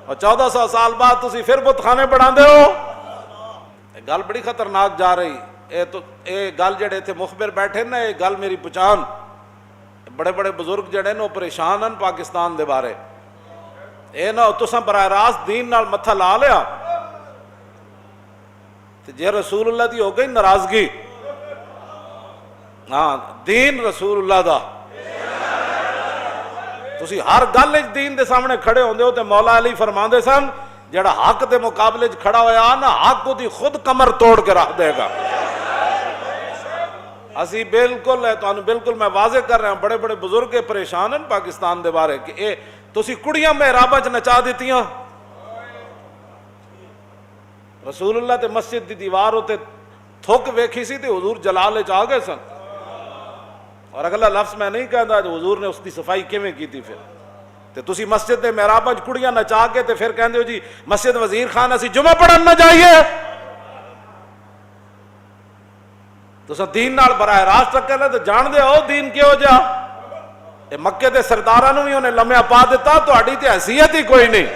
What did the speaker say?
اور 1400 سال بعد تسی پھر بت خانے بنا دے ہو. گل بڑی خطرناک جا رہی. اے گل جڑے تھے مخبر بیٹھے نا، یہ گل میری پہچان. بڑے بڑے بزرگ جڑے نا وہ پریشان ہیں پاکستان دے بارے. اے نہ تساں براہ راست دین نال متھا لا لیا تے جے رسول اللہ دی ہو گئی ناراضگی. ہاں دین رسول اللہ دا. تسی ہر گل وچ دین دے سامنے کھڑے ہوندے ہو تے مولا علی فرماندے سن جڑا حق دے مقابلے وچ کھڑا ہویا نا حق دی خود کمر توڑ کے رکھ دے گا. اسی بالکل ہے تو بالکل میں واضح کر رہا ہوں، بڑے بڑے بزرگ پریشان ہیں پاکستان دے بارے کہ اے تسی کڑیاں محراباں چ نچا دیتیاں. رسول اللہ تے مسجد دی دیوار تے تھوک ویکھی سی تے حضور جلال وچ آ گئے سن. اور اگلا لفظ میں نہیں کہندا جو حضور نے اس کی صفائی کیویں کیتی. پھر تے تسی مسجد دے محراباں چ کڑیاں نچا کے تے پھر کہندے ہو جی مسجد وزیر خان اسی جمعہ پڑھن نہ جائیے. تساں دین نال براہ راست رکھے نا تے جان دے ہو دین کیو جا. اے مکے دے سرداراں نوں بھی انہیں لمحہ پا دیتا، تہاڈی تے حیثیت ہی کوئی نہیں.